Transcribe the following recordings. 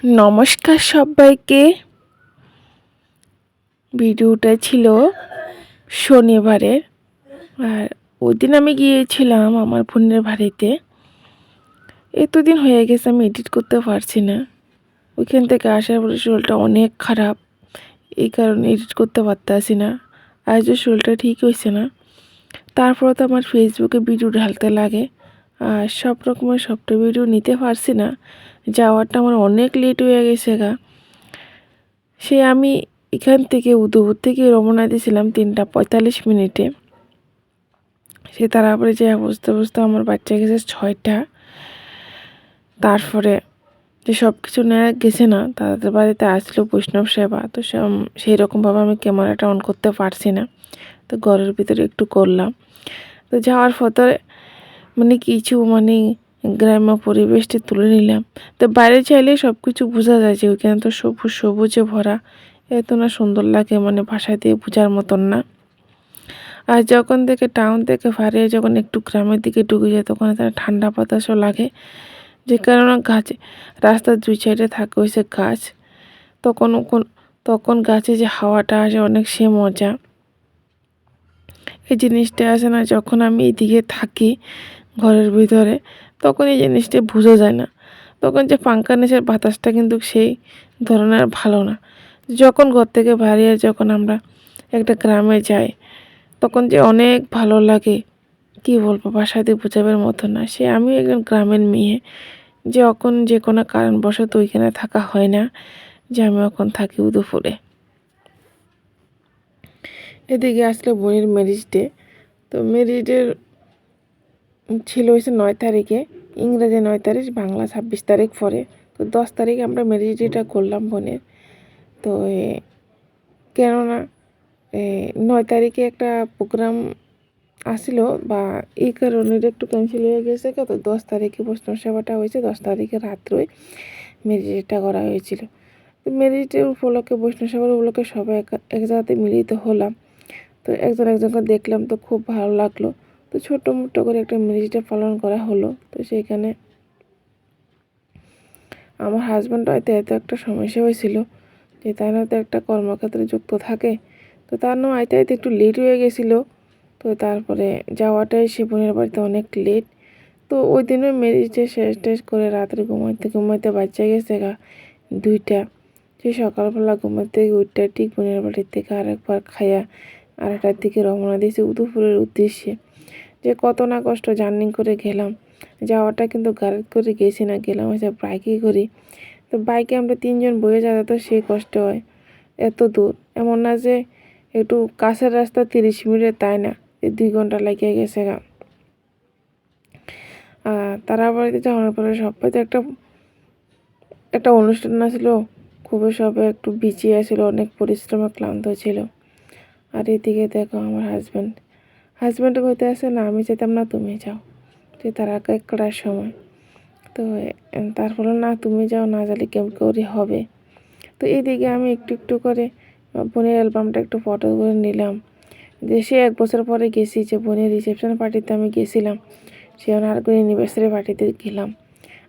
নমস্কার সবাইকে। ভিডিওটা ছিল শনিবারের। আর ওই দিন আমি গিয়েছিলাম আমার বোনের বাড়িতে। এতদিন হয়ে গেছে আমি এডিট করতে পারছি না। ওইখান থেকে আসার পরে শরীরটা অনেক খারাপ, এই কারণে এডিট করতে পারতেছি না। আজও শরীরটা ঠিক হয়েছে না। তারপরে তো আমার ফেসবুকে ভিডিও ঢালতে লাগে, আর সব রকমের সবটা ভিডিও নিতে পারছি না। যাওয়ারটা আমার অনেক লেট হয়ে গেছে গা। সে আমি এখান থেকে উদয়পুর থেকে রওনা দিয়েছিলাম 3:45। সে তারপরে যে বুঝতে বুঝতে আমার বাচ্চা গেছে 6টা। তারপরে যে সব কিছু নেওয়া গেছে না, তাদের বাড়িতে আসলো বৈষ্ণব সেবা, তো সেই রকমভাবে আমি ক্যামেরাটা অন করতে পারছি না। তো ঘরের ভিতরে একটু করলাম। তো যাওয়ার পথে কিছু গ্রাম্য পরিবেশটি তুলে নিলাম। তো বাইরে চাইলে সব কিছু বোঝা যায় যে ওইখানে তো সবুজ সবুজে ভরা, এত না সুন্দর লাগে, ভাষা দিয়ে বোঝার মতন না। আর যখন থেকে টাউন থেকে ফারিয়ে যখন একটু গ্রামের দিকে ঢুকে যায়, তখন তার ঠান্ডা বাতাসও লাগে, যে কারণে গাছ রাস্তার দুই সাইডে থাকে হয়েছে গাছ। তখন গাছে যে হাওয়াটা আসে অনেক সে মজা, এই জিনিসটা আসে না যখন আমি এদিকে থাকি ঘরের ভিতরে। তখন এই জিনিসটা বোঝা যায় না। তখন যে পাঙ্খার নিচের বাতাসটা কিন্তু সেই ধরনের ভালো না। যখন ঘর থেকে বাইরে যখন আমরা একটা গ্রামে যাই, তখন যে অনেক ভালো লাগে, কি বলবো, বাসা দিয়ে বোঝাবার মতো না। সে আমি একজন গ্রামের মেয়ে, যখন যে কোনো কারণবশত ওইখানে থাকা হয় না, যে আমি এখন থাকি উদয়পুরে। এদিকে আসলে বোনের ম্যারেজ ডে। তো ম্যারেজ ডে ছিল হয়েছে 9 তারিখে, ইংরেজি 9 তারিখ, বাংলা 26 তারিখ পরে। তো 10 তারিখ আমরা ম্যারেজ ডেটা করলাম বোনের। তো কেননা 9 তারিখে একটা প্রোগ্রাম আসিল, বা এই কারণে একটু ক্যান্সেল হয়ে গেছে। তো 10 তারিখে বৈষ্ণব সেবাটা হয়েছে, 10 তারিখে রাত্রে ম্যারেজ ডেটা করা হয়েছিল। তো ম্যারেজ ডে উপলক্ষে, বৈষ্ণব সেবার উপলক্ষে সবাই এক জায়গাতে মিলিত হলাম। তো একজনকে দেখলাম, তো খুব ভালো লাগলো। তো ছোটো মোটো করে একটা ম্যারেজ ডে পালন করা হলো। তো সেইখানে আমার হাজব্যান্ড হয়তো এত একটা সমস্যা হয়েছিল যে তার হয়তো একটা কর্মক্ষেত্রে যুক্ত থাকে। তো তার নাম আইতে আইতে একটু লেট হয়ে গেছিলো। তো তারপরে যাওয়াটাই সে বোনের বাড়িতে অনেক লেট। তো ওই দিনও ম্যারেজ ডে শেষ টেস করে রাত্রে ঘুমাইতে বাচ্চা গেছে গা 2টা। সেই সকালবেলা ঘুমাতে উঠটা ঠিক বোনের বাড়ির থেকে আরেকবার খাইয়া 8টার দিকে রওনা দিয়েছি উদয়পুরের উদ্দেশ্যে। যে কত না কষ্ট জার্নি করে গেলাম। যাওয়াটা কিন্তু গাড়ি করে গেছি না, গেলাম হচ্ছে বাইকে করি। তো বাইকে আমরা 3জন বয়ে যাওয়া, তো সেই কষ্ট হয় এত দূর। এমন না যে একটু কাছের রাস্তা 30 মিনিটে, তাই না, 2 ঘন্টা লাগিয়ে গেছে গা। তারা বাড়িতে যাওয়ার পরে সবাই তো একটা অনুষ্ঠান আসছিল, খুবই সবাই একটু বিচিয়ে আসছিল, অনেক পরিশ্রমে ক্লান্ত ছিল। আর এদিকে দেখো আমার হাজব্যান্ড বলতে আসে না, আমি যেতাম না, তুমি যাও, যে তারা কেক কাটার সময়। তো তারপরে না, তুমি যাও, না যালে কেমন করে হবে। তো এইদিকে আমি একটু একটু করে বোনের অ্যালবামটা একটু ফটো করে নিলাম। যে সে 1 বছর পরে গেছি, যে বোনের রিসেপশন পার্টিতে আমি গেছিলাম, সে আর করে অ্যানিভার্সারি পার্টিতে গেলাম।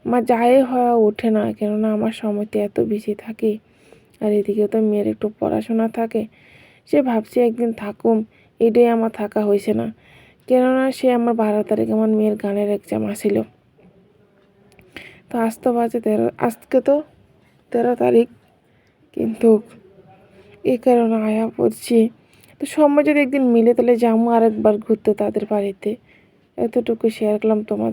আমার যাই হওয়া ওঠে না, কেননা আমার সময়তে এত বেশি থাকে। আর এদিকে তো মেয়ের একটু পড়াশোনা থাকে। সে ভাবছি একদিন থাকুম, এটাই আমার থাকা হয়েছে না। কেননা সে আমার 12 তারিখে আমার মেয়ের গানের এক্সাম আসিল। তো আজ তো বাজে 13, আজকে তো 13 তারিখ, কিন্তু এই কারণে আয়া পড়ছি। তো সময় যদি একদিন মিলে তাহলে যাবো আরেকবার ঘুরতে তাদের বাড়িতে। এতটুকু শেয়ার করলাম তোমার।